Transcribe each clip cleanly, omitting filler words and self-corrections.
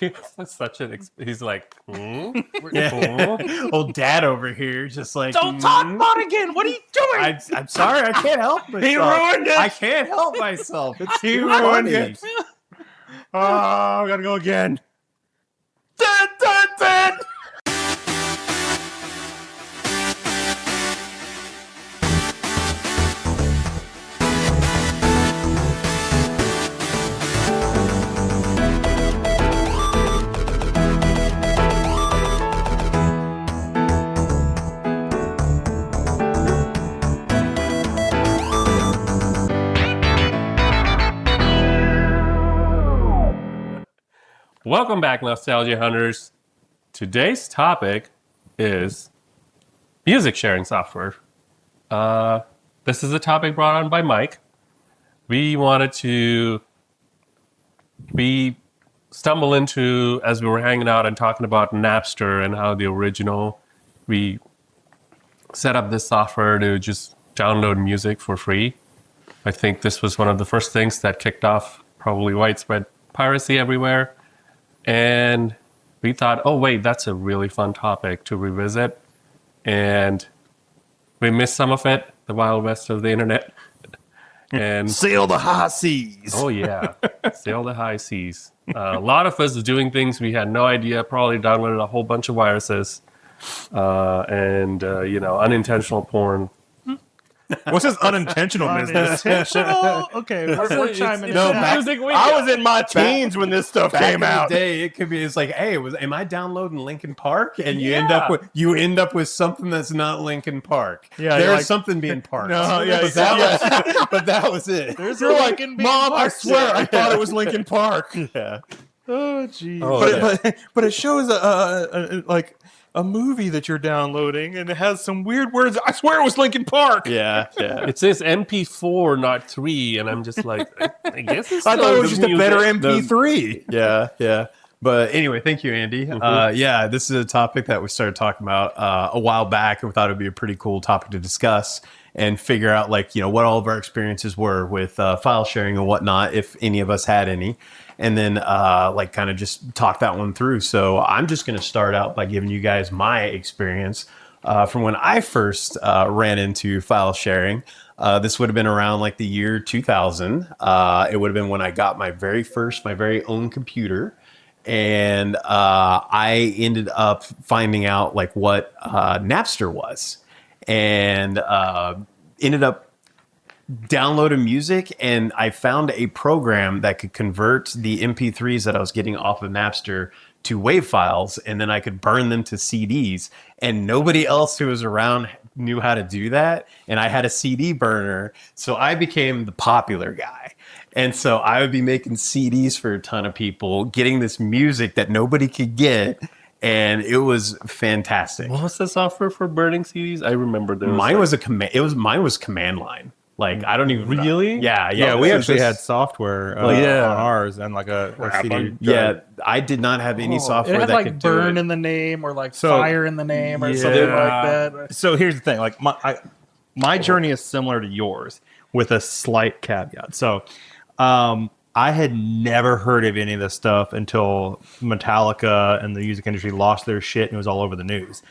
He's like, Old dad over here, just like, don't talk about it again. What are you doing? I'm sorry, I can't help myself. He ruined it. I can't help myself. It's He too ruined funny. it. Oh, I gotta go again. Dun, dun, dun. Welcome back, Nostalgia Hunters. Today's topic is music sharing software. This is a topic brought on by Mike. We stumbled into, as we were hanging out and talking about Napster and how we set up this software to just download music for free. I think this was one of the first things that kicked off probably widespread piracy everywhere. And we thought, oh, wait, that's a really fun topic to revisit. And we missed some of it, the wild west of the internet. And Sail the high seas. oh, yeah, sail the high seas. A lot of us doing things we had no idea, probably downloaded a whole bunch of viruses and unintentional porn. What's this unintentional business? Unintentional? Okay, we're chiming in. No, now. I was in my teens when this stuff Back came in the out. day, it could be. It's like, hey, am I downloading Linkin Park? And you end up with something that's not Linkin Park. Yeah, there's like, something being parked. No, yeah, but that was it. There's You're a like, Lincoln being Mom, I parked. swear, I thought it was Linkin Park. Yeah. Oh, geez. Oh, But it shows a movie that you're downloading, and it has some weird words. I swear it was Linkin Park. Yeah. It says MP4, not 3, and I'm just like, I guess it's I thought it was still just a music. better MP3. Yeah. But anyway, thank you, Andy. This is a topic that we started talking about a while back, and we thought it'd be a pretty cool topic to discuss and figure out, what all of our experiences were with file sharing and whatnot, if any of us had any, and then kind of just talk that one through. So I'm just going to start out by giving you guys my experience from when I first ran into file sharing. This would have been around the year 2000. It would have been when I got my very own computer. And I ended up finding out what Napster was, and ended up downloading music. And I found a program that could convert the MP3s that I was getting off of Napster to WAV files, and then I could burn them to CDs. And nobody else who was around knew how to do that. And I had a CD burner, so I became the popular guy. And so I would be making CDs for a ton of people, getting this music that nobody could get, and it was fantastic. What was the software for burning CDs? I remember there was Mine was command line. I don't even Really? Yeah, we actually had software on ours and a CD. Yeah, I did not have any software It had that could burn do it. in the name or fire in the name or something like that. So here's the thing: my journey is similar to yours with a slight caveat. So, I had never heard of any of this stuff until Metallica and the music industry lost their shit and it was all over the news.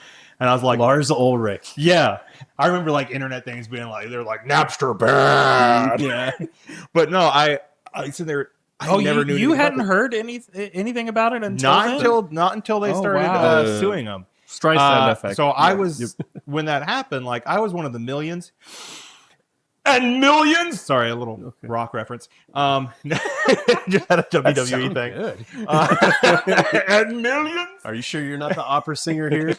And I was like, Lars Ulrich. yeah. I remember internet things being they're like Napster bad. Yeah. But no, I sit there. I never knew. You anything hadn't about heard anything about it it. until Not until they Oh, started wow. suing them. Streisand effect. So I was when that happened. I was one of the millions. And millions. Sorry, a little rock reference. Just had a WWE thing. Good. And millions. Are you sure you're not the opera singer here?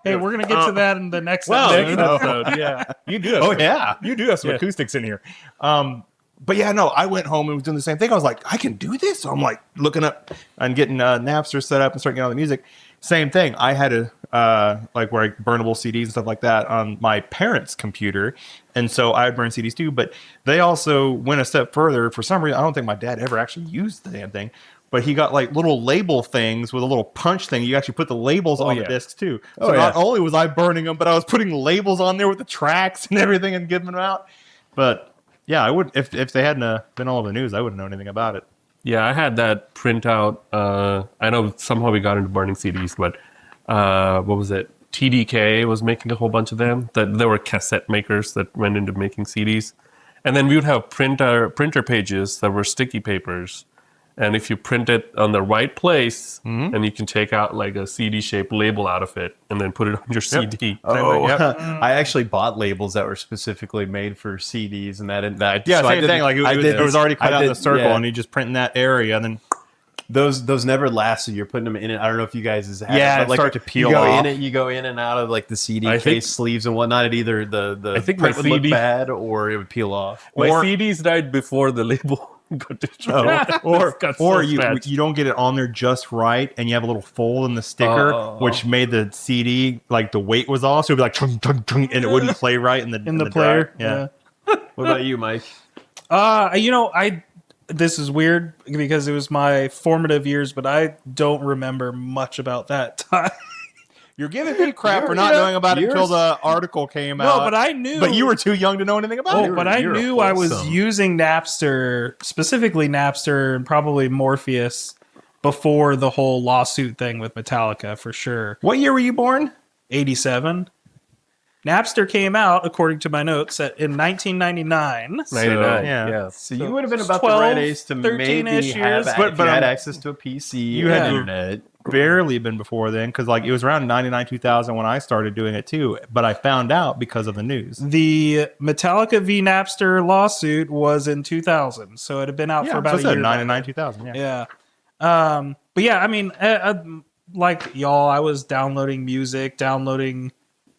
Hey, we're gonna get to that in the next Next episode. episode. Yeah, you do. Have Oh yeah. you do have some acoustics in here. But yeah, no, I went home and was doing the same thing. I was like, I can do this. So I'm looking up and getting Napster set up and starting getting all the music. Same thing. I had a where burnable CDs and stuff like that on my parents' computer, and so I would burn CDs too. But they also went a step further. For some reason, I don't think my dad ever actually used the damn thing, but he got little label things with a little punch thing. You actually put the labels on the discs too. So not only was I burning them, but I was putting labels on there with the tracks and everything and giving them out. But yeah, I would if they hadn't been all over the news, I wouldn't know anything about it. Yeah, I had that printout. I know somehow we got into burning CDs, but what was it? TDK was making a whole bunch of them. That there were cassette makers that went into making CDs, and then we would have printer pages that were sticky papers. And if you print it on the right place, and you can take out like a CD-shaped label out of it, and then put it on your CD. Oh, I actually bought labels that were specifically made for CDs, and that Yeah, so same thing. Like it was already cut out in the circle, and you just print in that area, and then those never lasted. You're putting them in it. I don't know if you guys have Yeah, it, it but like start to peel you go off. in it. You go in and out of like the CD I case think- sleeves and whatnot. It either the I think print my would look CD bad or it would peel off. My CDs died before the label got destroyed. or you don't get it on there just right, and you have a little fold in the sticker, which made the CD like the weight was off, so it'd be like chung, chung, chung, and it wouldn't play right in the player. drive. Yeah. What about you, Mike? This is weird because it was my formative years, but I don't remember much about that time. You're giving me crap for not knowing about it until the article came out. No, but I knew. But you were too young to know anything about it. But I you're knew I was wholesome. using Napster, specifically Napster and probably Morpheus, before the whole lawsuit thing with Metallica, for sure. What year were you born? 87. Napster came out, according to my notes, in 1999. 99. yeah. Yeah. So you would have been about 12, the right age to 13-ish maybe have, years, if but you had I'm- access to a PC. You and had to- internet. Barely been before then, because like it was around 99, 2000 when I started doing it too. But I found out because of the news. The Metallica v. Napster lawsuit was in 2000, so it had been out for about a year. 99, 2000. Yeah. Yeah. But yeah, I mean, like y'all, I was downloading music, downloading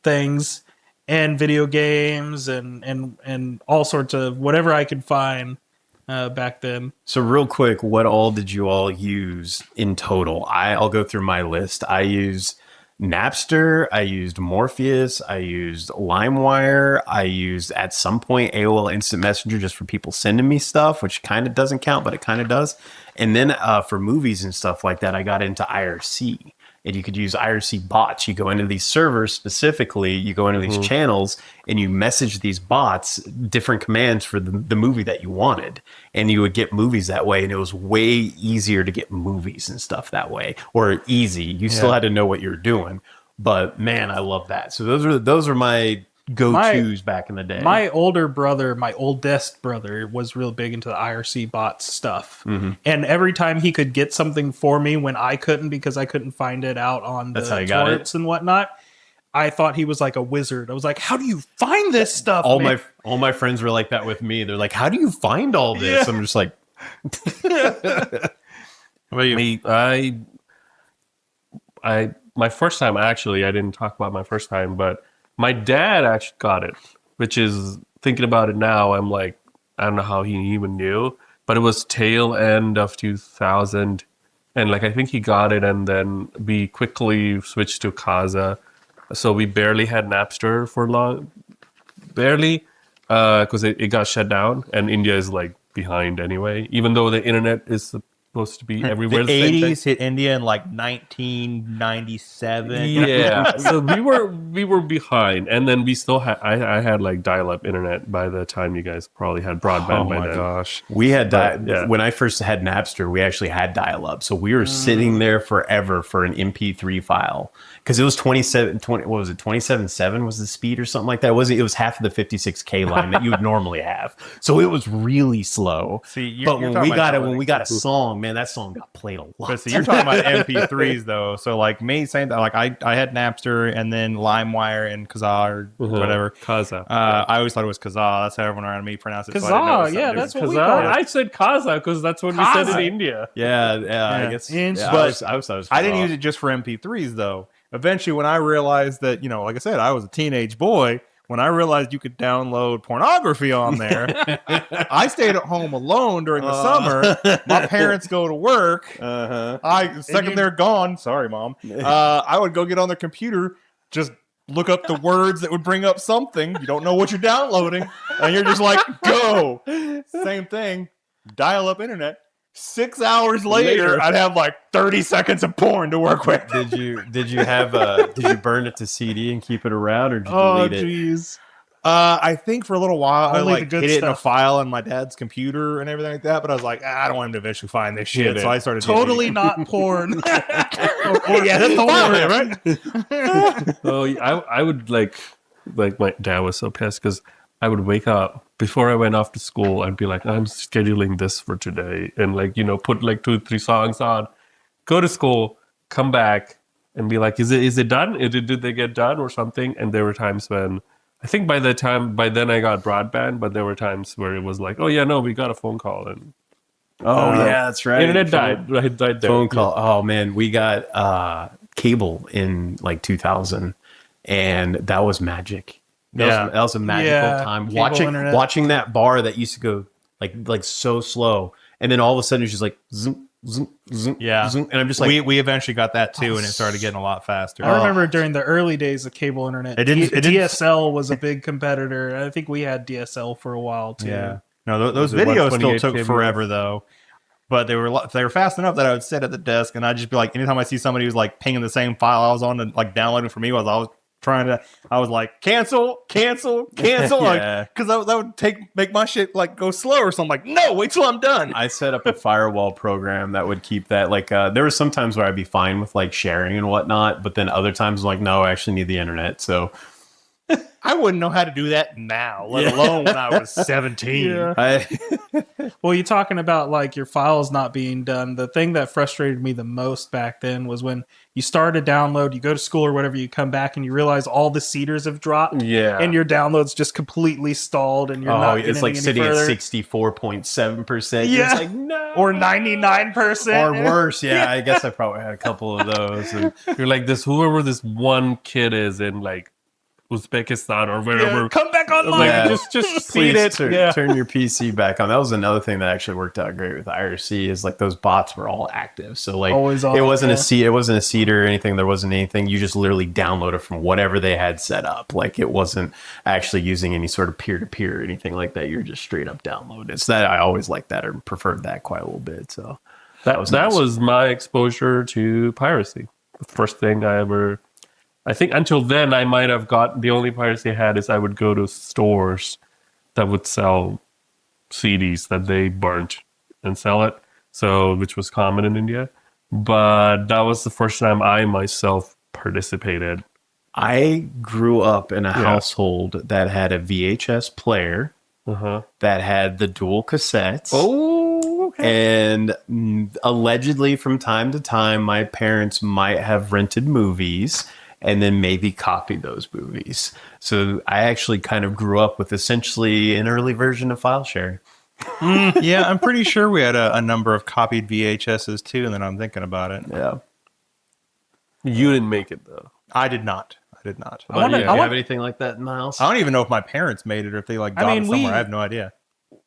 things, and video games, and all sorts of whatever I could find back then. So real quick, what all did you all use in total? I'll go through my list. I used Napster, I used Morpheus, I used LimeWire, I used at some point AOL Instant Messenger just for people sending me stuff, which kind of doesn't count, but it kind of does. And then for movies and stuff like that, I got into IRC. And you could use IRC bots. You go into these servers specifically, you go into these channels, and you message these bots different commands for the movie that you wanted. And you would get movies that way. And it was way easier to get movies and stuff that way. Or easy. You still had to know what you're doing. But man, I love that. So those are my go-tos back in the day. My older brother, my oldest brother, was real big into the IRC bots stuff. And every time he could get something for me when I couldn't because I couldn't find it out on That's how the you got it? torrents and whatnot, I thought he was like a wizard. I was like, how do you find this stuff, man? all my friends were like that with me. They're like, how do you find all this? I'm just like, What about you? My first time, actually, I didn't talk about my first time, but my dad actually got it, which is, thinking about it now, I'm like, I don't know how he even knew, but it was tail end of 2000. And like, I think he got it, and then we quickly switched to Kazaa. So we barely had Napster for long, because it got shut down, and India is like behind anyway, even though the internet is supposed to be everywhere. The the same time. 80s hit India in like 1997. Yeah, so we were behind, and then we still had. I had like dial-up internet by the time you guys probably had broadband by then. gosh. We had yeah. when I first had Napster, we actually had dial-up. So we were sitting there forever for an MP3 file. Because it was 27.7 was the speed or something like that. It was half of the 56K line that you would normally have. So it was really slow. See, but you're when talking we about got it, downloading when we got a song, man, that song got played a lot. But see, you're talking about MP3s though. So like me saying that, like I had Napster and then LimeWire and Kazaa or whatever. Kazaa. I always thought it was Kazaa. That's how everyone around me pronounced it. so I didn't know it Kazaa, was something yeah, different. that's what we Kazaa. call it. I said Kazaa because that's what we said in Kazaa. India. Yeah, I guess. Inch. Yeah, But I was I didn't use it just for MP3s though. Eventually, when I realized that, like I said, I was a teenage boy. When I realized you could download pornography on there, I stayed at home alone during the summer. My parents go to work. Second they're gone. Sorry, Mom. I would go get on the computer, just look up the words that would bring up something. You don't know what you're downloading, and you're just like, go. Same thing. Dial up internet. 6 hours later, I'd have like 30 seconds of porn to work with. Did you burn it to CD and keep it around, or did you delete it? Jeez. I think for a little while I Only the like good hid it in a stuff. file on my dad's computer and everything like that. But I was like, I don't want him to eventually find this shit. Hid So it. I started Totally not porn. yeah, that's the file, right? So I would like my dad was so pissed because I would wake up before I went off to school. I'd be like, I'm scheduling this for today, and like put like 2-3 songs on, go to school, come back, and be like, is it done? Did they get done or something? And there were times when I think by then I got broadband, but there were times where it was like, oh yeah, no, we got a phone call and Oh yeah, that's right. internet died. Right, died there. Phone call. Oh man, we got cable in like 2000, and that was magic. That was a magical time. Cable internet. Watching that bar that used to go like so slow, and then all of a sudden it's just like zoom, zoom, zoom, Yeah. zoom, and I'm just like, we eventually got that too, and it started getting a lot faster. I remember during the early days of cable internet, It didn't- DSL was a big competitor. I think we had DSL for a while too. Yeah. No, those Was it videos still 128 took kbps? forever though. But they were fast enough that I would sit at the desk and I'd just be like, anytime I see somebody who's like pinging the same file I was on and like downloading for me while I was I was like, cancel, Yeah. because that would make my shit like go slower. So I'm like, no, wait till I'm done. I set up a firewall program that would keep that. Like, there were some times where I'd be fine with like sharing and whatnot, but then other times I'm like, no, I actually need the internet. So I wouldn't know how to do that now, let alone when I was 17. Yeah. I, Well, you're talking about like your files not being done. The thing that frustrated me the most back then was when you start a download, you go to school or whatever, you come back and you realize all the seeders have dropped. Yeah. And your download's just completely stalled and you're not getting it's like any sitting at further. 64.7%. Yeah. It's like, no. Or 99%. Or worse. Yeah, I guess I probably had a couple of those. And You're like whoever this one kid is in like Uzbekistan or wherever. Yeah, come back online. Like, Yeah. just please seed it. turn your PC back on. That was another thing that actually worked out great with IRC is like those bots were all active. So like Always on, it wasn't yeah. it wasn't a seeder or anything. There wasn't anything. You just literally download it from whatever they had set up. Like it wasn't actually using any sort of peer-to-peer or anything like that. You're just straight up download. It's that I always liked that or preferred that quite a little bit. So That was that nice. was my exposure to piracy. The first thing I think until then I might have got the only piracy I had is I would go to stores that would sell CDs that they burnt and sell it. So which was common in India. But that was the first time I myself participated. I grew up in a household that had a VHS player that had the dual cassettes. Oh, okay. And allegedly, from time to time, my parents might have rented movies and then maybe copied those movies. So I actually kind of grew up with essentially an early version of file sharing. Yeah, I'm pretty sure we had a number of copied VHSs too, and then I'm thinking about it. Yeah. You didn't make it though. I did not. Do wanna- you I have want- anything like that, Miles? I don't even know if my parents made it or if they like got mean, it somewhere. we- I have no idea.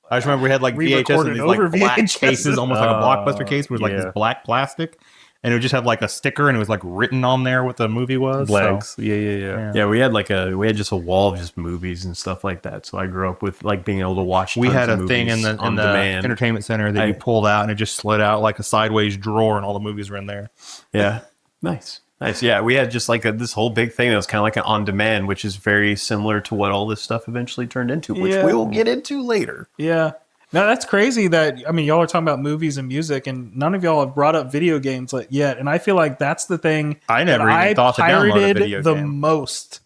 I just remember we had like We VHS recorded in these over like black VHS. cases, almost like a Blockbuster case with like yeah. this black plastic. And it would just have like a sticker and it was like written on there what the movie was. Blanks. So, Yeah. Yeah, we had just a wall of just movies and stuff like that. So I grew up with like being able to watch. we tons had of a thing in movies the on demand. entertainment center that you pulled out and it just slid out like a sideways drawer and all the movies were in there. Yeah, nice. Yeah, we had just like this whole big thing that was kind of like an on demand, which is very similar to what all this stuff eventually turned into, which Yeah. we will get into later. Yeah. Now that's crazy that, I mean, y'all are talking about movies and music and none of y'all have brought up video games yet. And I feel like that's the thing I never that even thought to download a pirated video the game. most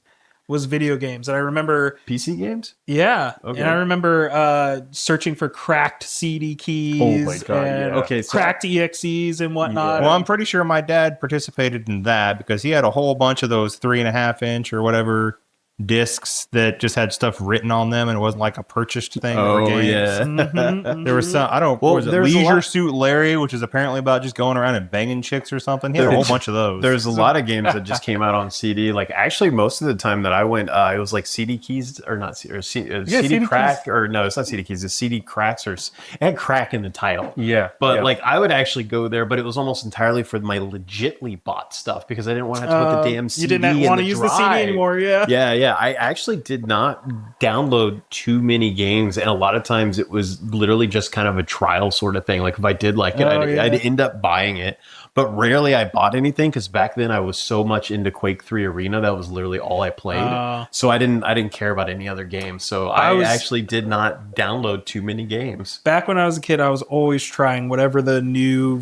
was video games. And I remember, PC games? yeah. Okay. And I remember searching for cracked CD keys Oh my God, and yeah. Okay, so- cracked EXEs and whatnot. Well, I'm pretty sure my dad participated in that because he had a whole bunch of those 3.5-inch or whatever discs that just had stuff written on them and it wasn't like a purchased thing. They were Oh games. yeah. Mhm, There was some, I don't know, Well, was it there's a Leisure lot- Suit Larry, which is apparently about just going around and banging chicks or something. He had a whole bunch of those. There's a lot of games that just came out on CD. Like actually, most of the time that I went, it was like CD keys or not CD CD crack or no, it's not CD keys. It's CD cracks or it had crack in the title. Yeah. But yeah. like I would actually go there, but it was almost entirely for my legitly bought stuff because I didn't want to have to put the damn CD. you didn't in want to the use the CD drive. anymore, yeah. Yeah. I actually did not download too many games, and a lot of times it was literally just kind of a trial sort of thing. Like if I did like it, Oh, yeah. I'd end up buying it. but rarely I bought anything because back then I was so much into Quake 3 Arena that was literally all I played. So I didn't care about any other games. So I actually did not download too many games. Back when I was a kid, I was always trying whatever the new,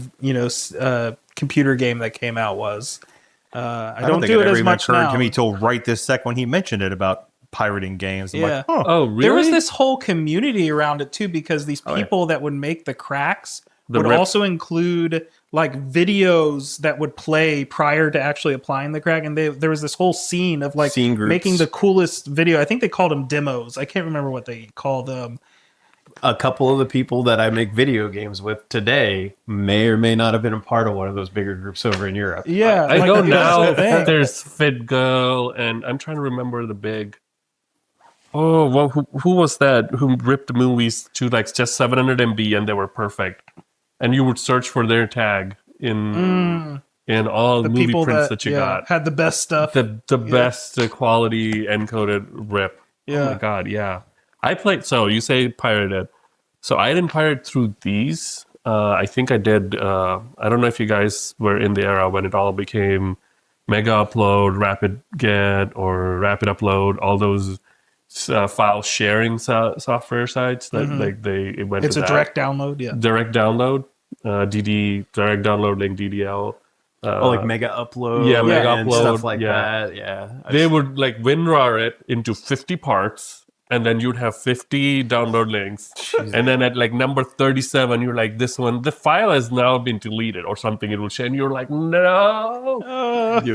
computer game that came out was. I don't do it as much occurred now. to me till right this second when he mentioned it about pirating games. I'm like, huh. Oh, really? There was this whole community around it too, because these people that would make the cracks would also include like videos that would play prior to actually applying the crack, and there was this whole scene of like making the coolest video. I think they called them demos. I can't remember what they called them. A couple of the people that I make video games with today may or may not have been a part of one of those bigger groups over in Europe. Yeah, I know now. There's Fit Girl, and I'm trying to remember the big. Oh, well, who was that? Who ripped movies to like just 700 MB and they were perfect, and you would search for their tag in all the movie prints that you got. Had the best stuff. The best quality encoded rip. Yeah. Oh my god, yeah. I played. So you say pirated. So I didn't pirate through these. I think I did. I don't know if you guys were in the era when it all became Mega Upload, Rapid Get, or Rapid Upload. All those file sharing software sites that it went. It's a direct download. Yeah. Direct download. DD direct download link DDL. Like Mega Upload, Mega and Upload, stuff like that. Yeah, they would like WinRAR it into 50 parts, and then you'd have 50 download links. Jesus. And then at like number 37, you're like, this one, the file has now been deleted or something. It will show, and you're like, no.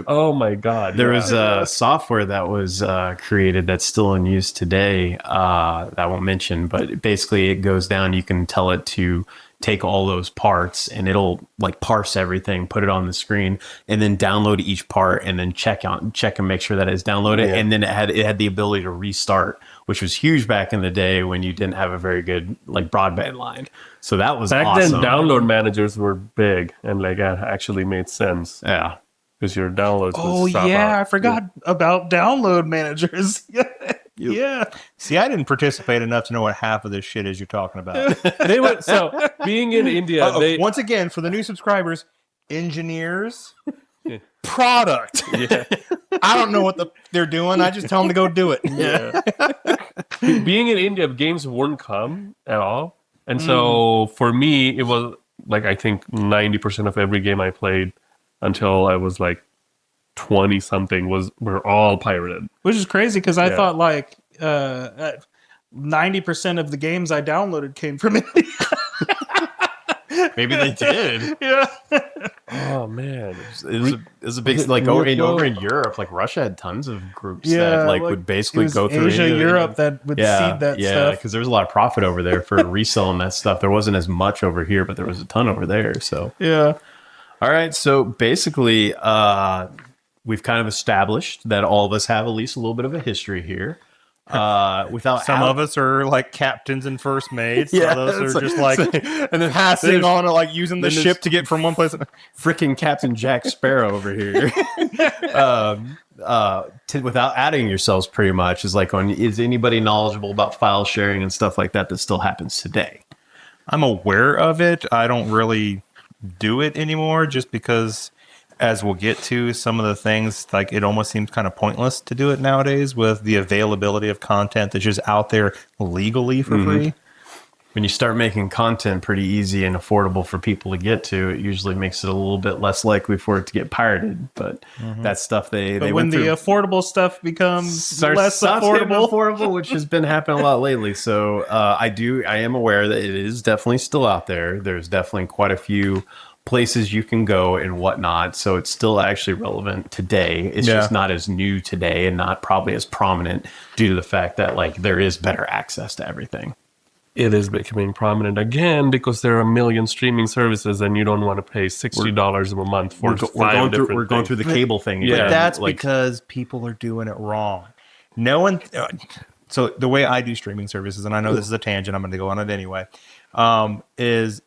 Oh my god! There was software that was created that's still in use today. That I won't mention, but basically it goes down. You can tell it to take all those parts and it'll like parse everything, put it on the screen, and then download each part and then check and make sure that it's downloaded. And then it had the ability to restart, which was huge back in the day when you didn't have a very good like broadband line. So that was back awesome. then. Download managers were big and like actually made sense. Yeah, because your downloads. Oh yeah, I forgot about download managers. Yeah. See, I didn't participate enough to know what half of this shit is you're talking about. They were so being in India. Once again, for the new subscribers, engineers, product. Yeah. I don't know what they're doing. I just tell them to go do it. Yeah. Being in India, games wouldn't come at all, and so for me, it was like I think 90% of every game I played until I was like 20 something were all pirated, which is crazy because I thought like 90% of the games I downloaded came from India. Maybe they did. Yeah. Oh man, it was a big like over in Europe. Like Russia had tons of groups that like would basically go through Asia, Europe that would seed that stuff. Yeah, because there was a lot of profit over there for reselling that stuff. There wasn't as much over here, but there was a ton over there. So yeah. All right, so basically, we've kind of established that all of us have at least a little bit of a history here. Without some of us are like captains and first mates. Yeah, some of us are just like and then passing on like using the ship to get from one place. Freaking Captain Jack Sparrow over here. Without adding yourselves, pretty much is like is anybody knowledgeable about file sharing and stuff like that still happens today? I'm aware of it. I don't really do it anymore, just because, as we'll get to, some of the things, like it almost seems kind of pointless to do it nowadays with the availability of content that's just out there legally for free. When you start making content pretty easy and affordable for people to get to, it usually makes it a little bit less likely for it to get pirated. But that's stuff they when went the through. affordable stuff becomes less affordable, which has been happening a lot lately. So I am aware that it is definitely still out there. There's definitely quite a few places you can go and whatnot. So it's still actually relevant today. It's just not as new today and not probably as prominent due to the fact that like there is better access to everything. it is becoming prominent again because there are a million streaming services and you don't want to pay $60 a month for we're going through the cable thing. Yeah. But that's because people are doing it wrong. No one. So the way I do streaming services, and I know this is a tangent, I'm going to go on it anyway, is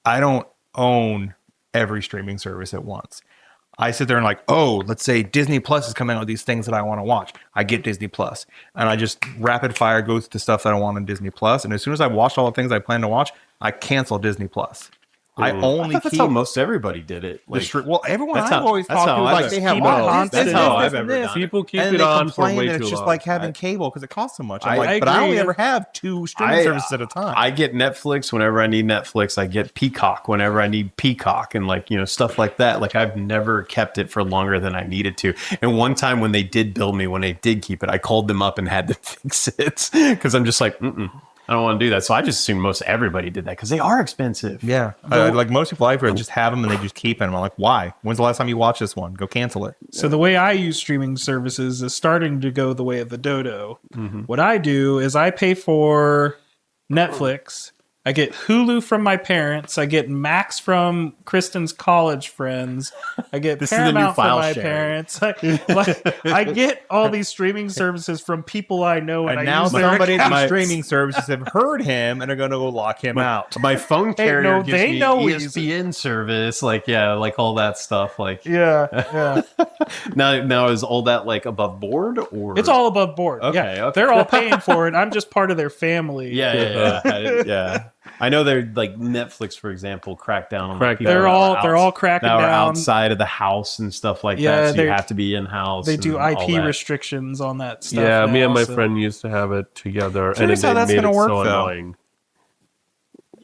I don't own every streaming service at once. I sit there and like, oh, let's say Disney Plus is coming out with these things that I want to watch. I get Disney Plus, and I just rapid fire go to stuff that I want on Disney Plus. And as soon as I watch all the things I plan to watch, I cancel Disney Plus. I only That's keep how most everybody did it. the well, everyone that's I've how- always that's talked to how is I've like they ever- have Keep one it of these, constant. this, That's how this, I've and ever this. done it. People keep And it they on for complain way that too it's just long. like having cable because it costs so much. I'm I like, but I only agree. ever have 2 streaming services at a time. I get Netflix whenever I need Netflix. I get Peacock whenever I need Peacock, and like stuff like that. Like I've never kept it for longer than I needed to. And one time when they did bill me, when they did keep it, I called them up and had to fix it because I'm just like, I don't want to do that. So I just assume most everybody did that because they are expensive. Yeah, like most people I've heard just have them and they just keep them. I'm like, why? When's the last time you watched this one? Go cancel it. So the way I use streaming services is starting to go the way of the dodo. What I do is I pay for Netflix. I get Hulu from my parents. I get Max from Kristen's college friends. I get This is the new Paramount from file my sharing. parents. I get all these streaming services from people I know, and And I now use their somebody at these my- streaming services have heard him and are going to go lock him out. My phone carrier no, gives they me know he's- ESPN service, like like all that stuff. Like Yeah. now is all that like above board or It's all above board. Okay, Yeah, okay. they're all paying for it. I'm just part of their family. yeah. I know they're like Netflix, for example, cracked down on Crack- people They're that all are they're all cracking that are down. outside of the house and stuff like Yeah, that. So you they're- have to be in house. They do IP that. restrictions on that stuff. Yeah, me now, and my so- friend used to have it together, Curious and how it that's made gonna it work, so though. annoying.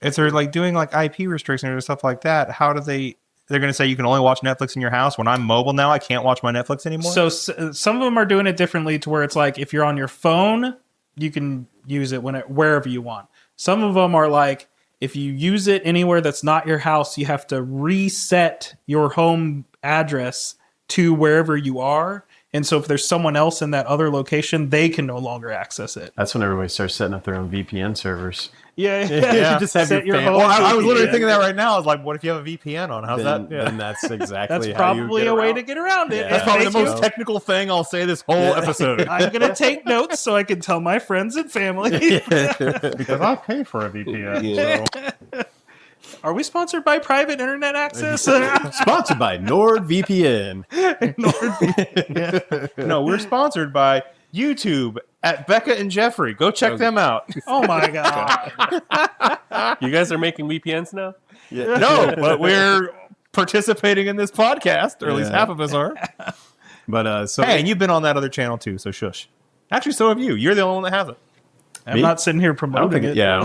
If they're like doing like IP restrictions or stuff like that, how do they? They're going to say you can only watch Netflix in your house. When I'm mobile now, I can't watch my Netflix anymore. So some of them are doing it differently to where it's like if you're on your phone, you can use it wherever you want. Some of them are like if you use it anywhere that's not your house, you have to reset your home address to wherever you are. And so if there's someone else in that other location, they can no longer access it. That's when everybody starts setting up their own VPN servers. Yeah. You just have Set your home well, I was literally VPN. thinking that right now. I was like, what if you have a VPN on? How's Then, that? Yeah. then that's exactly That's how you probably get a way around. to get around it. Yeah. And That's probably the thank most you. technical thing I'll say this whole episode. I'm going to take notes so I can tell my friends and family. Because I pay for a VPN. So. Are we sponsored by private internet access? Sponsored by NordVPN. No, we're sponsored by YouTube at Becca and Jeffrey. Go check them out. Oh my god. You guys are making VPNs now? No, but we're participating in this podcast, or at least Yeah. half of us are. But so Hey, and you've been on that other channel too, so shush. Actually, so have you. You're the only one that has it. I'm Me? not sitting here I don't promoting think it. I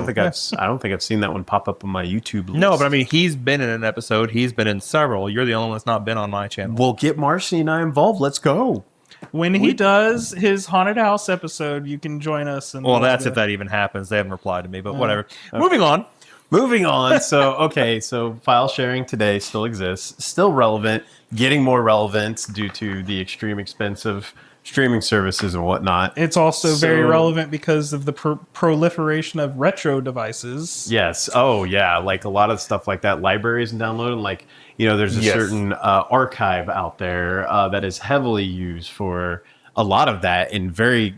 don't think I've seen that one pop up on my YouTube list. No, but I mean, he's been in an episode. He's been in several. You're the only one that's not been on my channel. We'll get Marcy and I involved. Let's go. When he does his haunted house episode, you can join us. And Well, that's if that even happens. They haven't replied to me, but whatever. Moving on. Moving on. So file sharing today still exists, still relevant, getting more relevant due to the extreme expense of streaming services and whatnot. It's also very So- relevant because of the proliferation of retro devices. Yes. Oh, yeah. Like a lot of stuff like that, libraries and downloading. Like, there's a Yes. certain archive out there that is heavily used for a lot of that, and very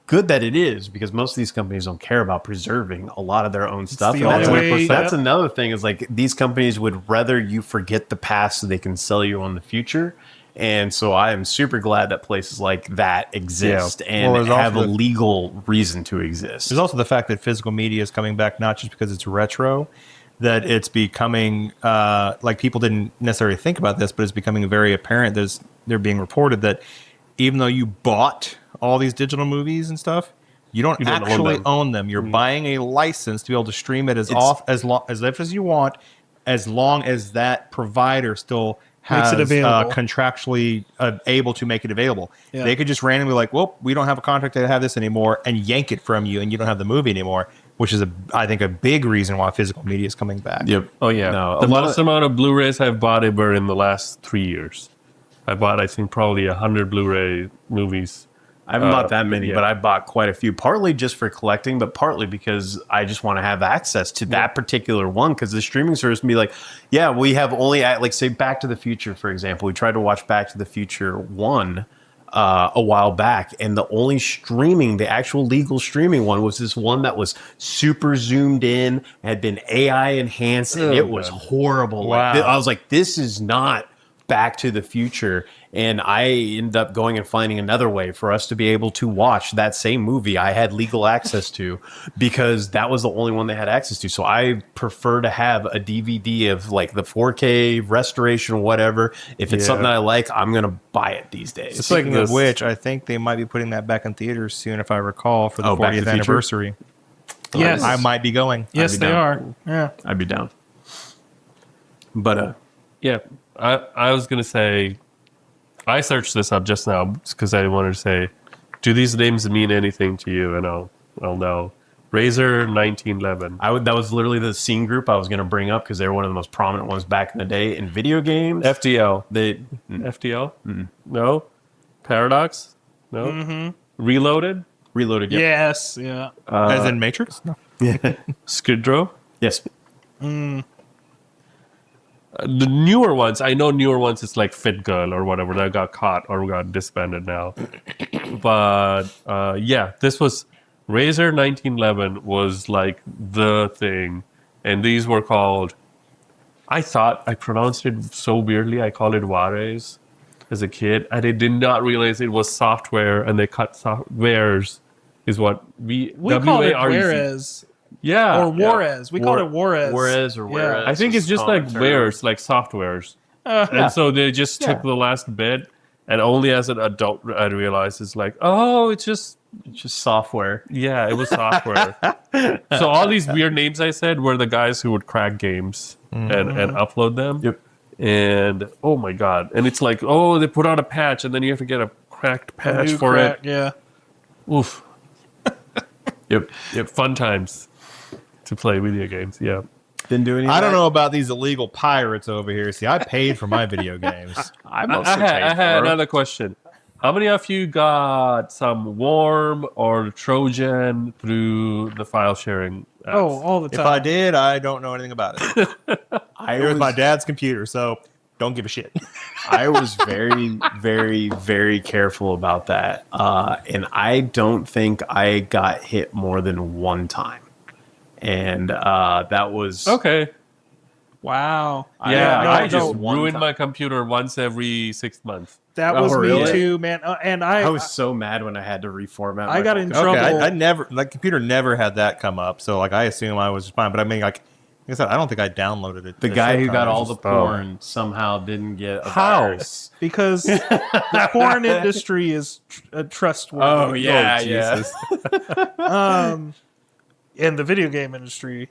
good that it is, because most of these companies don't care about preserving a lot of their own stuff. the And that's, only way- that's yep. another thing is like these companies would rather you forget the past so they can sell you on the future. And so I am super glad that places like that exist Yeah. and Well, there's have a also the- legal reason to exist. There's also the fact that physical media is coming back, not just because it's retro, that it's becoming like people didn't necessarily think about this, but it's becoming very apparent. They're being reported that even though you bought all these digital movies and stuff, you don't You don't own actually them. own them. You're buying a license to be able to stream it as you want, as long as that provider still Makes has it available. contractually able to make it available. Yeah. They could just randomly like, well, we don't have a contract to have this anymore, and yank it from you, and you don't have the movie anymore. Which is, I think, a big reason why physical media is coming back. Yep. Oh yeah. No, The a lot most of- amount of Blu-rays I've bought were in the last 3 years. I bought, I think, probably 100 Blu-ray movies. I haven't bought that many, yeah. but I bought quite a few, partly just for collecting, but partly because I just want to have access to that particular one, because the streaming service can be like, yeah, we have only, like, say, Back to the Future, for example. We tried to watch Back to the Future 1 a while back, and the only streaming, the actual legal streaming one, was this one that was super zoomed in, had been AI enhanced, and it was horrible. Wow. Like, I was like, this is not Back to the Future, and I ended up going and finding another way for us to be able to watch that same movie I had legal access to, because that was the only one they had access to. So I prefer to have a DVD of like the 4K restoration, whatever. If it's something I like, I'm gonna buy it these days. It's Speaking of which, I think they might be putting that back in theaters soon, if I recall, for the Back to 40th the anniversary. Yes. I might be going. Yes, they are. Yeah. I'd be down. But Yeah, I was gonna say, I searched this up just now because I wanted to say, do these names mean anything to you? And I'll know. Razor 1911. that was literally the scene group I was going to bring up because they were one of the most prominent ones back in the day in video games. FDL. FDL? No. Paradox. No. Reloaded. Reloaded. Yep. Yes. Yeah. As in Matrix? No. Skid Row. Yes. The newer ones, I know newer ones, it's like Fit Girl or whatever that got caught or got disbanded now. But yeah, this was Razor 1911 was like the thing, and these were called. I thought I pronounced it so weirdly. I called it Wares as a kid, and I did not realize it was software, and they cut softwares is what we call it Juarez. Yeah. Or Juarez. We call it Juarez. Juarez or Juarez. I think it's just like wares, like softwares. And so they just took the last bit, and only as an adult I realized it's like, oh, it's just software. Yeah, it was software. So all these weird names I said were the guys who would crack games and upload them. Yep. And oh my god. And it's like, oh, they put out a patch and then you have to get a cracked patch for it. Yeah. Oof. Yep. Fun times to play video games. Yeah. Didn't do any. I don't know about these illegal pirates over here. See, I paid for my video games. I mostly I had another question. How many of you got some worm or Trojan through the file sharing apps? Oh, all the time. If I did, I don't know anything about it. It was my dad's computer, so don't give a shit. I was very, very, very careful about that. And I don't think I got hit more than one time. And that was... Okay. Wow. Yeah, I just ruined ruined my computer once every 6 months. That was really? me too, man. And I was so mad when I had to reformat. I got in trouble. Okay, I never, like, computer never had that come up, so like I assume I was fine. But I mean, like I said, I don't think I downloaded it. The guy who got all the porn somehow didn't get a virus. Because the porn industry is trustworthy. Oh yeah, Jesus. In the video game industry.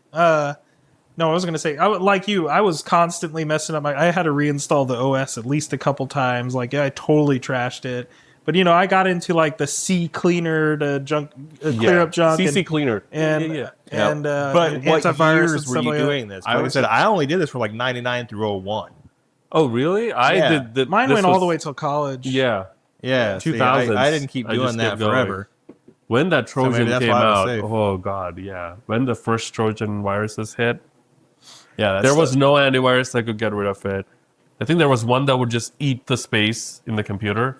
No, I was going to say, like you, I was constantly messing up. I had to reinstall the OS at least a couple times. Like, I totally trashed it. But, you know, I got into, like, the C cleaner to clear up junk. CC cleaner. And But what antivirus years and were stuff you like doing this? Like I said, I only did this from like 99 through 01. Oh, really? I did. Mine went all the way till college. Yeah. Yeah, 2000s. I didn't keep doing that forever. When that Trojan that's came why I was out, safe. oh god, yeah. When the first Trojan viruses hit, Yeah, there was no antivirus that could get rid of it. I think there was one that would just eat the space in the computer,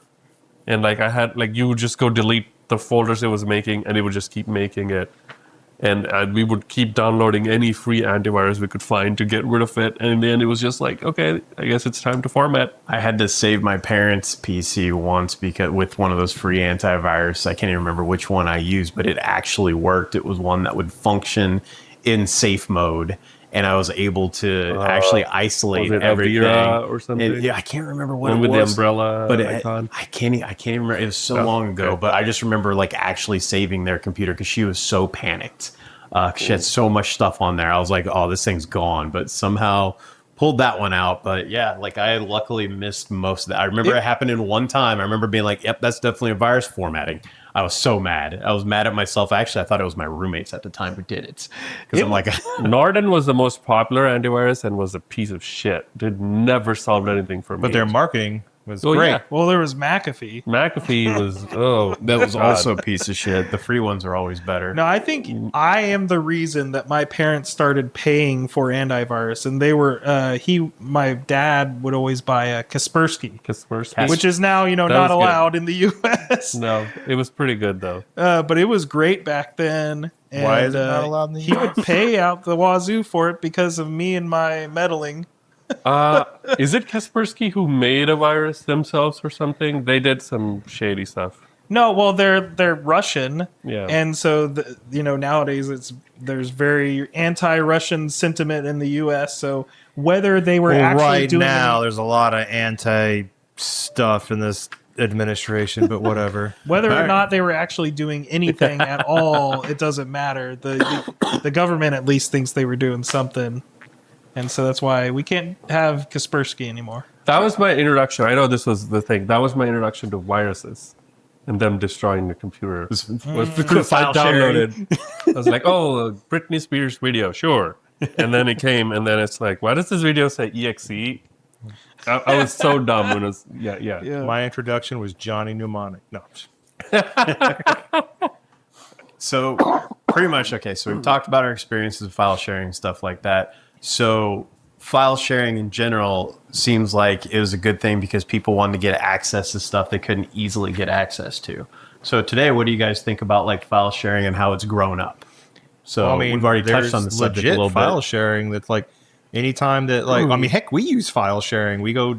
and like I had, like you would just go delete the folders it was making, and it would just keep making it. And we would keep downloading any free antivirus we could find to get rid of it. And in the end, it was just like, okay, I guess it's time to format. I had to save my parents' PC once because with one of those free antivirus. I can't even remember which one I used, but it actually worked. It was one that would function in safe mode. And I was able to actually isolate everything. Avira or something? And, yeah, I can't remember what One it with was. the umbrella but icon. I can't even remember. It was so long ago, okay. but I just remember like actually saving their computer because she was so panicked. She had so much stuff on there. I was like, oh, this thing's gone. But somehow pulled that one out. But yeah, like I luckily missed most of that. I remember it happened in one time. I remember being like, yep, that's definitely a virus formatting. I was so mad. I was mad at myself. Actually, I thought it was my roommates at the time who did it. Because I'm like... Norton was the most popular antivirus and was a piece of shit. It never solved anything for me. But their marketing was Oh, great. yeah. Well, there was McAfee. McAfee was, that was God. also a piece of shit. The free ones are always better. No, I think I am the reason that my parents started paying for antivirus, and they were my dad would always buy a Kaspersky, which is now not was good. allowed in the U.S. No, it was pretty good though. But it was great back then. And, Why is it not allowed in the He would pay out the wazoo for it because of me and my meddling. Is it Kaspersky who made a virus themselves or something? They did some shady stuff. No, well, they're Russian, Yeah. and so nowadays there's very anti-Russian sentiment in the U.S. So whether they were actually right doing now, any- there's a lot of anti stuff in this administration, but whatever. whether or not they were actually doing anything at all, it doesn't matter. The government at least thinks they were doing something, and so that's why we can't have Kaspersky anymore. That was my introduction. I know this was the thing. That was my introduction to viruses and them destroying the computer. Was Because I file sharing. downloaded. I was like, oh, Britney Spears video, sure. And then it came, and then it's like, why does this video say EXE? I was so dumb when it was, yeah. My introduction was Johnny Mnemonic. No. So pretty much, okay, so we've talked about our experiences with file sharing and stuff like that. So file sharing in general seems like it was a good thing because people wanted to get access to stuff they couldn't easily get access to. So today, what do you guys think about like file sharing and how it's grown up? So we've already touched on the subject a little file bit. sharing that's like anytime that like I mean heck we use file sharing. We go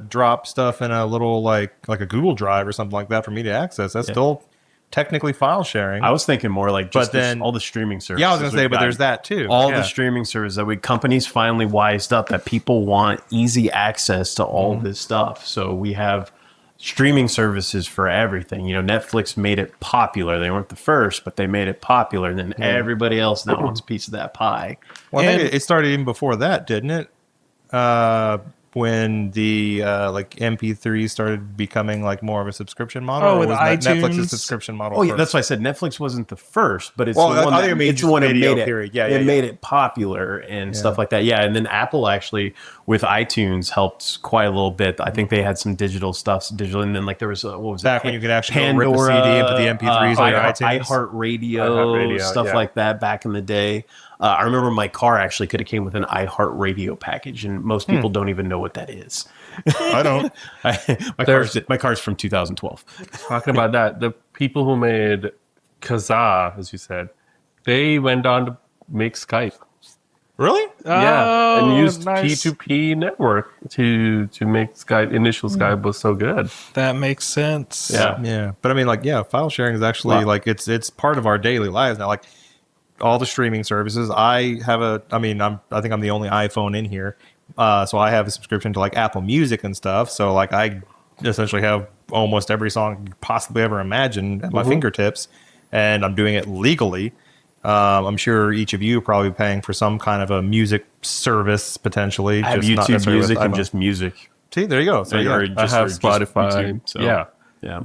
drop stuff in a little like a Google Drive or something like that for me to access. That's still technically file sharing. I was thinking more like just But then- all the streaming services. yeah, I was gonna say, we've but got. there's that too. All Yeah. the streaming services that companies finally wised up that people want easy access to all Mm-hmm. this stuff. So we have streaming services for everything. You know, Netflix made it popular. They weren't the first, but they made it popular. And then everybody else now wants a piece of that pie. Well, I think And- it started even before that, didn't it? When the like MP3 started becoming like more of a subscription model. Oh, or with was iTunes? Netflix's subscription model. Oh, yeah, first? that's why I said Netflix wasn't the first, but it's Well, the one I that, think it made it's the just one that video, made it. period. Yeah, it yeah, made it popular and stuff like that. Yeah, and then Apple actually with iTunes helped quite a little bit. I think they had some digital stuff, and then like there was what was Back it? when you could actually go rip a CD and put the MP3s on your iTunes. iHeartRadio, stuff yeah. like that back in the day. I remember my car actually could have came with an iHeartRadio package, and most people don't even know what that is. I don't. My car's from 2012. Talking about that, the people who made Kazaa, as you said, they went on to make Skype. Really? Yeah, and used nice. P2P network to make Skype. Initial Skype was so good. That makes sense. Yeah. Yeah, but I mean, like, yeah, file sharing is actually Wow. like it's part of our daily lives now. Like all the streaming services, I think I'm the only iPhone in here, so I have a subscription to like Apple Music and stuff. So like I essentially have almost every song you could possibly ever imagine at my fingertips, and I'm doing it legally. I'm sure each of you are probably paying for some kind of a music service potentially. I have just not YouTube necessarily with Music and iPhone. just music. See, there you go. So yeah, Or I just- have or just Spotify. YouTube, so, Yeah, yeah.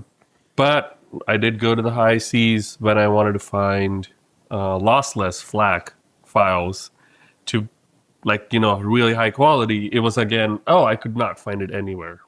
but I did go to the high seas when I wanted to find lossless FLAC files to, like, really high quality. It was again, I could not find it anywhere.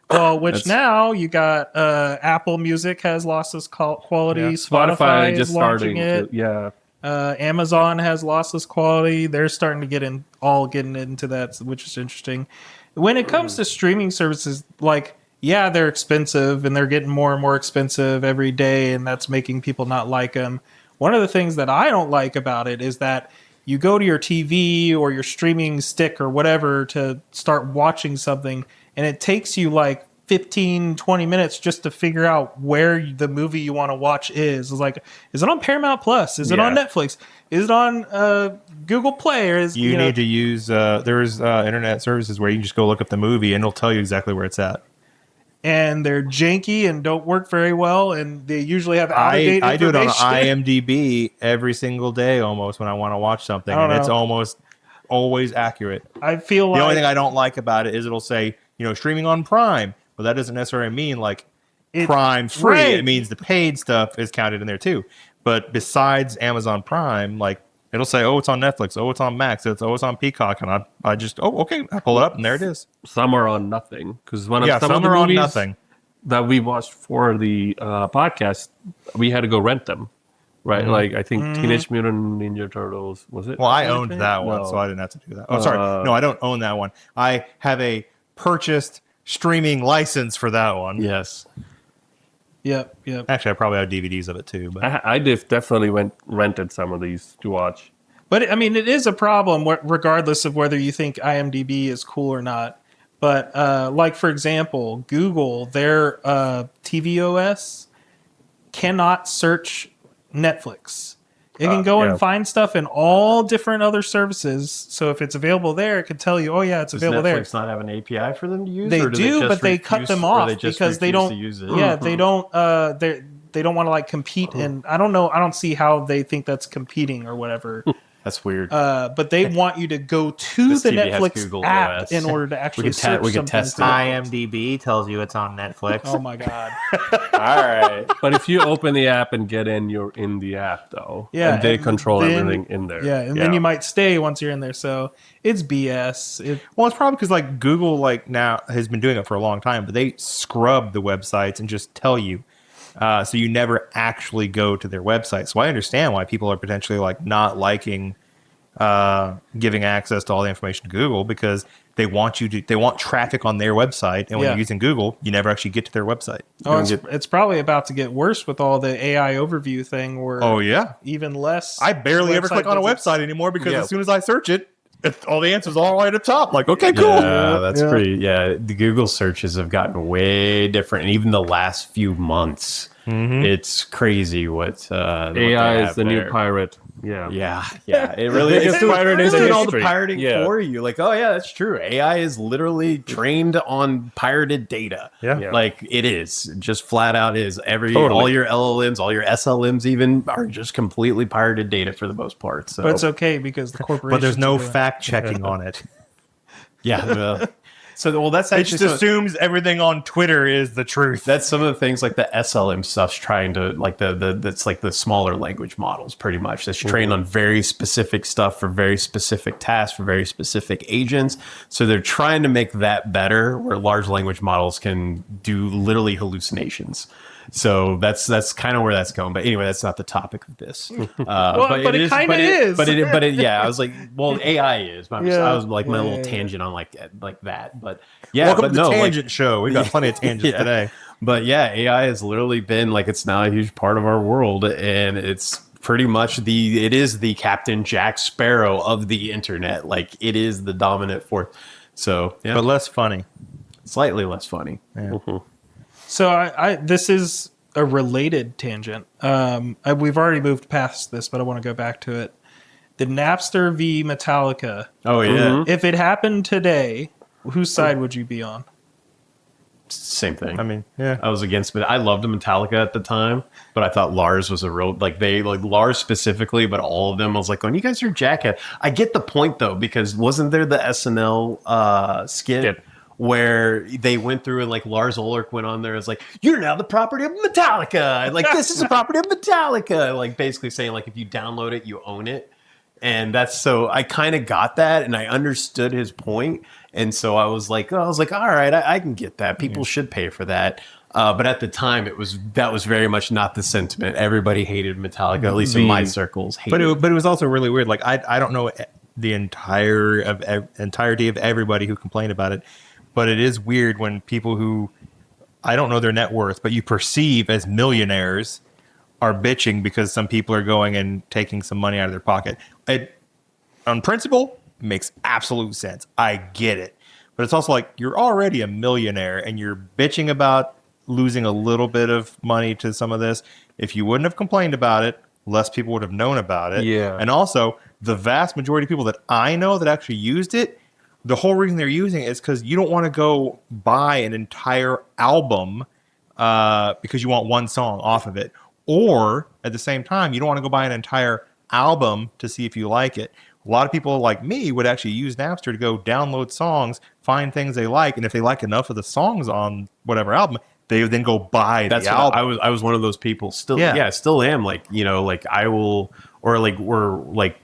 Well, now you got Apple Music has lossless quality. Yeah. Spotify is just launching starting it. to, yeah. Amazon has lossless quality. They're starting to getting into that, which is interesting. When it comes to streaming services, like, yeah, they're expensive and they're getting more and more expensive every day, and that's making people not like them. One of the things that I don't like about it is that you go to your TV or your streaming stick or whatever to start watching something, and it takes you like 15, 20 minutes just to figure out where the movie you want to watch is. It's like, is it on Paramount Plus? Is it on Netflix? Is it on Google Play? Or is you need to use there's internet services where you can just go look up the movie and it'll tell you exactly where it's at. and they're janky and don't work very well, and they usually have out-of-date I do it on information. IMDb every single day almost when I want to watch something, I don't and it's know. almost always accurate. I feel The like only thing I don't like about it is it'll say, streaming on Prime. Well, that doesn't necessarily mean like Prime free. right. It means the paid stuff is counted in there too. But besides Amazon Prime, like it'll say, oh, it's on Netflix. Oh, it's on Max. It's on Peacock. And I just, okay. I pull it up and there it is. Some are on nothing because some of Some the are on movies nothing. that we watched for the podcast, we had to go rent them, right? Mm-hmm. Like I think Teenage Mutant Ninja Turtles was it? Well, I owned that one, No. so I didn't have to do that. Oh, sorry. No, I don't own that one. I have a purchased streaming license for that one. Yes. Yep. Actually, I probably have DVDs of it too. But I definitely rented some of these to watch. But I mean, it is a problem regardless of whether you think IMDb is cool or not. But like, for example, Google, their tvOS cannot search Netflix. It can go and find stuff in all different other services. So if it's available there, it can tell you, oh yeah, it's available there. Does Netflix not have an API for them to use? They or do, just but they cut them off because they don't. To use it? Yeah, they don't. They don't want to like compete, and I don't know. I don't see how they think that's competing or whatever. That's weird. But they want you to go to This the TV has Netflix Google app OS. in order to actually search we something. could test it. IMDb tells you it's on Netflix. Oh my god! All right. But if you open the app and get in, you're in the app, though. Yeah, And they and control then- everything in there. Yeah, and then you might stay once you're in there. So it's BS. Well, it's probably because like Google like now has been doing it for a long time, but they scrub the websites and just tell you. So you never actually go to their website. So I understand why people are potentially like not liking giving access to all the information to Google, because they want traffic on their website, and when you're using Google, you never actually get to their website. Oh, it's probably about to get worse with all the AI overview thing. Where even less. I barely ever click on a website anymore because as soon as I search it, all the answers are all right up top. Like, okay, cool. Yeah, that's pretty. Yeah, the Google searches have gotten way different, and even the last few months, it's crazy what AI is the new pirate. Yeah. It really is. It's doing all the pirating Yeah. for you. Like, oh yeah, that's true. AI is literally trained on pirated data. Yeah. Like it is. Just flat out is. Totally. All your LLMs, all your SLMs even are just completely pirated data for the most part. So But it's okay because the corporation. But there's no fact checking on it. yeah. That's It actually just assumes everything on Twitter is the truth. that's some of the things like the SLM stuff's trying to like that's like the smaller language models pretty much that's trained on very specific stuff for very specific tasks for very specific agents. So they're trying to make that better where large language models can do literally hallucinations. So that's kind of where that's going. But anyway, that's not the topic of this. but it kind of is. But yeah, I was like, well, AI is. But I was like my little yeah. tangent on like that. But yeah, Welcome but to the no, like, tangent show. We've got plenty of tangents today. but yeah, AI has literally been like it's now a huge part of our world, and it's pretty much it is the Captain Jack Sparrow of the internet. Like it is the dominant force. So yeah, But less funny. slightly less funny. Yeah. So I this is a related tangent. We've already moved past this, but I want to go back to it. The Napster v Metallica. Oh yeah, If it happened today, whose side would you be on? same thing. I mean, yeah. I was against it. I loved Metallica at the time, but I thought Lars was a real like Lars specifically, but all of them. I was like, "Oh, you guys are jackhead." I get the point though, because wasn't there the SNL skit where they went through and like Lars Ulrich went on there and was like, "You're now the property of Metallica." Like this is the property of Metallica. Like basically saying like if you download it, you own it. And that's so I kind of got that and I understood his point. And so I was like, all right, I can get that. People should pay for that. But at the time, that was very much not the sentiment. Everybody hated Metallica, at least in my circles. But it was also really weird. Like I don't know the entirety of everybody who complained about it, but it is weird when people who I don't know their net worth, but you perceive as millionaires are bitching because some people are going and taking some money out of their pocket. It, on principle, makes absolute sense. I get it. But it's also like you're already a millionaire and you're bitching about losing a little bit of money to some of this. If you wouldn't have complained about it, less people would have known about it. Yeah. And also, the vast majority of people that I know that actually used it, the whole reason they're using it is because you don't want to go buy an entire album because you want one song off of it. Or at the same time, you don't want to go buy an entire album to see if you like it. A lot of people like me would actually use Napster to go download songs, find things they like, and if they like enough of the songs on whatever album, they would then go buy the album. I was one of those people. Still, Yeah. still am. Like like I will, or like we're like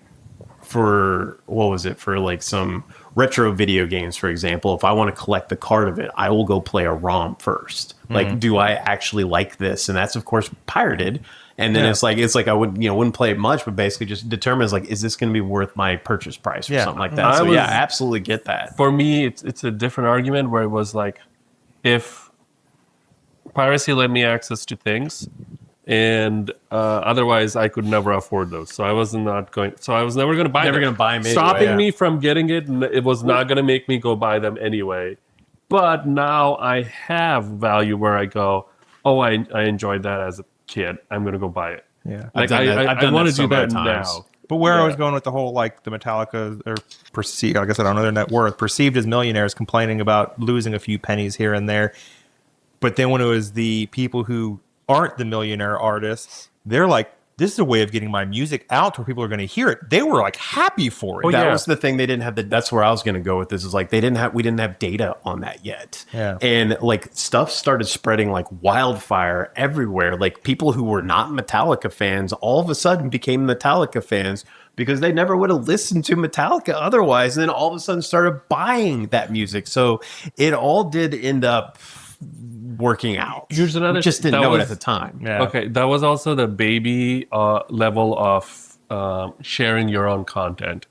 for what was it for like some retro video games, for example. If I want to collect the card of it, I will go play a ROM first. Like, do I actually like this? And that's of course pirated. And then it's like I wouldn't play it much, but basically just determines like, is this going to be worth my purchase price or something like that? So absolutely get that. For me, it's a different argument where it was like, if piracy let me access to things, and otherwise I could never afford those. So I was never going to buy Never them. gonna buy 'em anyway, Stopping yeah. me from getting it, it was not going to make me go buy them anyway. But now I have value where I go, oh, I enjoyed that as a kid. I'm going to go buy it. Yeah. Like done that. I've I done want that to so do that many times. now. But where I Yeah. was going with the whole like the Metallica or perceived, I guess I don't know their net worth, perceived as millionaires complaining about losing a few pennies here and there. But then when it was the people who aren't the millionaire artists, they're like, this is a way of getting my music out where people are going to hear it. They were like happy for it. That yeah. was the thing they didn't have. That's where I was going to go with this. Is like we didn't have data on that yet. Yeah. And like stuff started spreading like wildfire everywhere. Like people who were not Metallica fans all of a sudden became Metallica fans because they never would have listened to Metallica otherwise. And then all of a sudden started buying that music. So it all did end up working out. Here's another. We just didn't that know it was- at the time. Yeah. Okay, that was also the baby level of sharing your own content.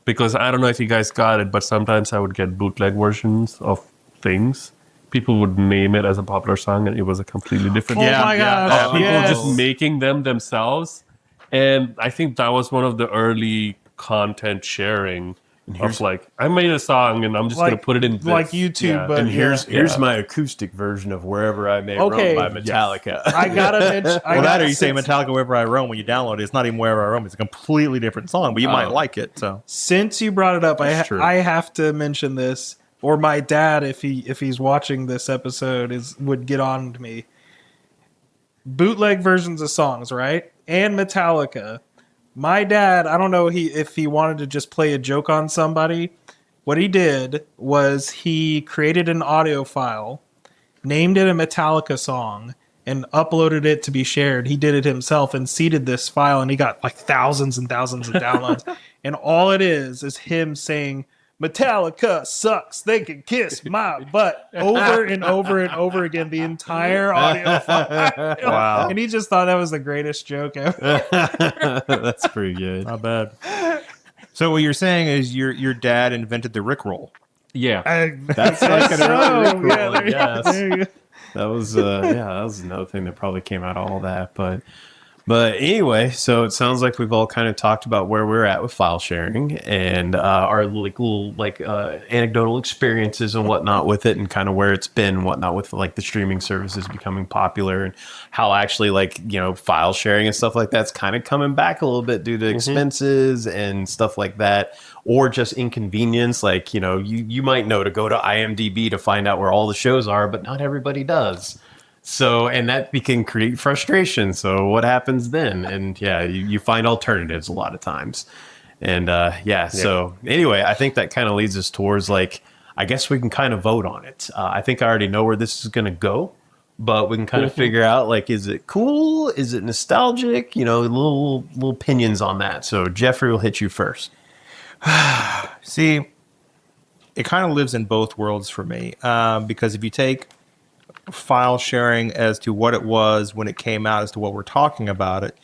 Because I don't know if you guys got it, but sometimes I would get bootleg versions of things. People would name it as a popular song, and it was a completely different. Oh my gosh! People yes. just making them themselves, and I think that was one of the early content sharing of like, I made a song and I'm just gonna put it in this. like YouTube, but And here's Yeah. my acoustic version of Wherever I May Okay. Roam by Metallica. I gotta mention. Well, that or you say Metallica Wherever I Roam when you download it. It's not even Wherever I Roam. It's a completely different song, but you might like it. So Since you brought it up, That's true. I have to mention this, or my dad, if he's watching this episode, would get on to me. Bootleg versions of songs, right? And Metallica. My dad, I don't know if he wanted to just play a joke on somebody. What he did was he created an audio file, named it a Metallica song, and uploaded it to be shared. He did it himself and seeded this file, and he got like thousands and thousands of downloads. And all it is him saying, Metallica sucks. They can kiss my butt over and over and over again. The entire audio file. Wow. And he just thought that was the greatest joke ever. That's pretty good. not bad. So what you're saying is your dad invented the Rickroll. Yeah. That's like an early So, Rickroll, yeah, there you go. yes. There you go. That was that was another thing that probably came out of all that. But anyway, so it sounds like we've all kind of talked about where we're at with file sharing and our like little like anecdotal experiences and whatnot with it, and kind of where it's been and whatnot with like the streaming services becoming popular, and how actually like file sharing and stuff like that's kind of coming back a little bit due to expenses and stuff like that, or just inconvenience. Like you might know to go to IMDb to find out where all the shows are, but not everybody does. So, and that can create frustration. So what happens then? And yeah, you find alternatives a lot of times. And so anyway, I think that kind of leads us towards like, I guess we can kind of vote on it. I think I already know where this is going to go, but we can kind of figure out like, is it cool? Is it nostalgic? Little opinions on that. So Jeffrey will hit you first. See, it kind of lives in both worlds for me because if you take file sharing as to what it was when it came out as to what we're talking about it,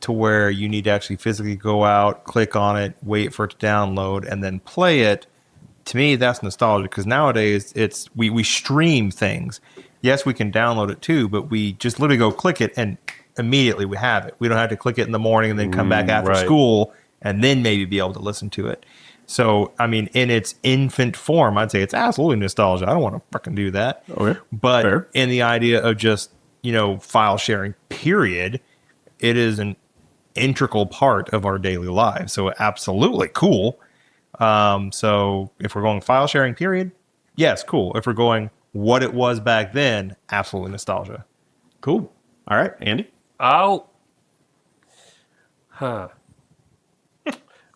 to where you need to actually physically go out, click on it, wait for it to download, and then play it, to me that's nostalgia, because nowadays it's we stream things. Yes, we can download it too, but we just literally go click it and immediately we have it. We don't have to click it in the morning and then come back after right. school and then maybe be able to listen to it. So, I mean, in its infant form, I'd say it's absolutely nostalgia. I don't want to freaking do that. Okay. But Fair. in the idea of just, file sharing, period, it is an integral part of our daily lives. So, absolutely cool. So, if we're going file sharing, period, yes, cool. If we're going what it was back then, absolutely nostalgia. Cool. All right, Andy.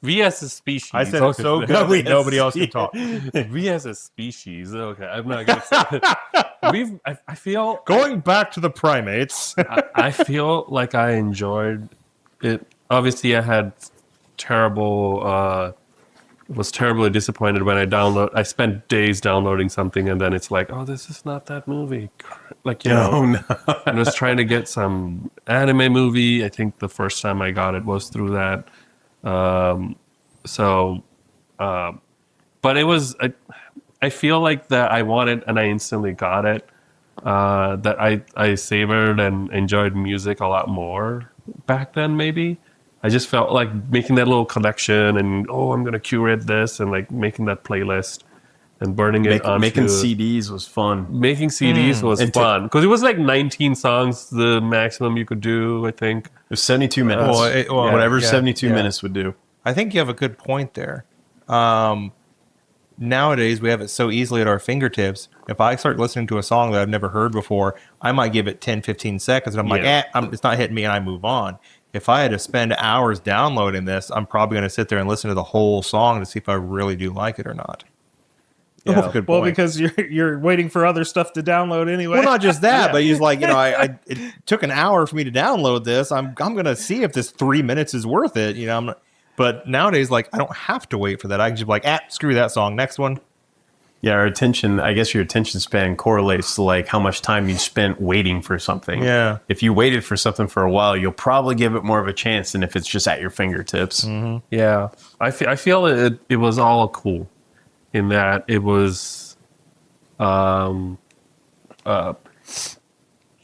We as a species. I said it so good that nobody else can talk. We as a species. Okay, I'm not gonna say it. I feel Going back to the primates. I feel like I enjoyed it. Obviously, I had was terribly disappointed when I spent days downloading something and then it's like, oh, this is not that movie. Like, No. I was trying to get some anime movie. I think the first time I got it was through that. But it was, I feel like that I wanted and I instantly got it. that I savored and enjoyed music a lot more back then. Maybe I just felt like making that little collection and I'm gonna curate this and like making that playlist and burning it onto Making CDs was fun. making CDs was And fun because it was like 19 songs, the maximum you could do. I think It was 72 minutes. Whatever 72 minutes would do. I think you have a good point there. Nowadays, we have it so easily at our fingertips. If I start listening to a song that I've never heard before, I might give it 10, 15 seconds. And I'm like, it's not hitting me, and I move on. If I had to spend hours downloading this, I'm probably going to sit there and listen to the whole song to see if I really do like it or not. Yeah, that's a good Well, point. because you're waiting for other stuff to download anyway. Well, not just that, but he's like, it took an hour for me to download this. I'm going to see if this 3 minutes is worth it. But nowadays, like, I don't have to wait for that. I can just be like, screw that song. Next one. Yeah, your attention span correlates to like how much time you spent waiting for something. Yeah. If you waited for something for a while, you'll probably give it more of a chance than if it's just at your fingertips. Mm-hmm. Yeah, I feel it was all cool in that it was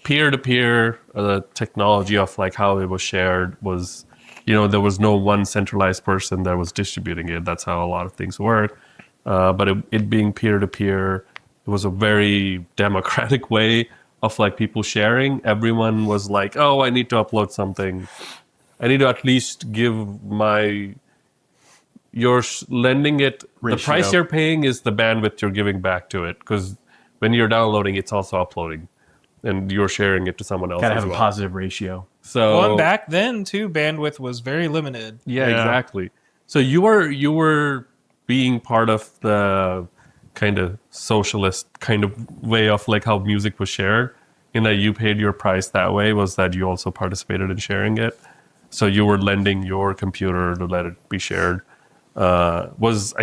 peer-to-peer. The technology of like how it was shared was, there was no one centralized person that was distributing it. That's how a lot of things work. But it being peer-to-peer, it was a very democratic way of like people sharing. Everyone was like, oh, I need to upload something. I need to at least give you're lending it. Ratio. The price you're paying is the bandwidth you're giving back to it. Because when you're downloading, it's also uploading. And you're sharing it to someone else. Gotta as have well. a positive ratio. So Well, and back then too, bandwidth was very limited. Yeah, exactly. So you were being part of the kind of socialist kind of way of like how music was shared, in that you paid your price that way, was that you also participated in sharing it. So you were lending your computer to let it be shared. I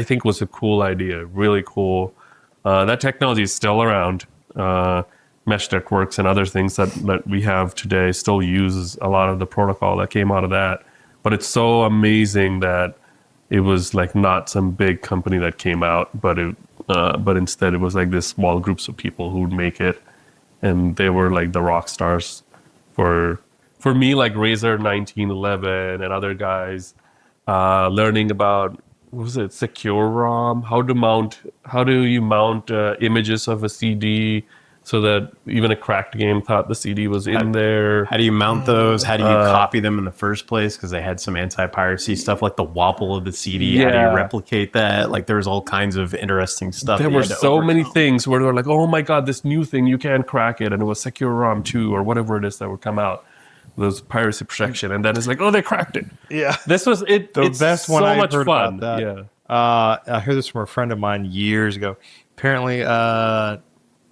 think was a cool idea, really cool. That technology is still around. Mesh networks and other things that we have today still use a lot of the protocol that came out of that. But it's so amazing that it was like not some big company that came out, but instead it was like this small groups of people who would make it, and they were like the rock stars for me, like Razer 1911 and other guys, learning about, what was it, secure ROM, how do you mount images of a CD so that even a cracked game thought the CD was in there. How do you mount those? How do you copy them in the first place? Because they had some anti-piracy stuff, like the wobble of the CD. How do you replicate that? Like, there was all kinds of interesting stuff. There were so many things where they're like, oh my God, this new thing, you can't crack it. And it was Secure ROM 2 or whatever it is that would come out. Those piracy protection. And then it's like, oh, they cracked it. Yeah. This was it. The It's best one so I much heard fun. about that. Yeah. I heard this from a friend of mine years ago. Apparently,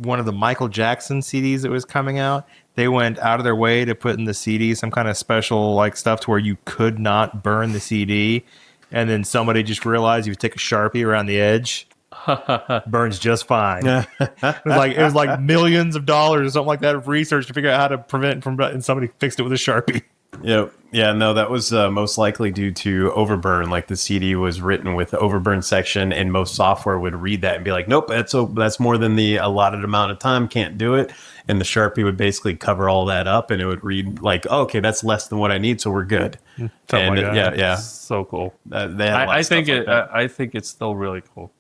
one of the Michael Jackson CDs that was coming out, they went out of their way to put in the CD some kind of special like stuff to where you could not burn the CD. And then somebody just realized you would take a Sharpie around the edge, burns just fine. It was like millions of dollars or something like that of research to figure out how to prevent it from, and somebody fixed it with a Sharpie. Yep. Yeah, no, that was most likely due to overburn. Like, the CD was written with the overburn section, and most software would read that and be like, nope, that's more than the allotted amount of time, can't do it. And the Sharpie would basically cover all that up, and it would read like, oh, okay, that's less than what I need, so we're good. Something like that. Yeah. So cool. I think it's still really cool.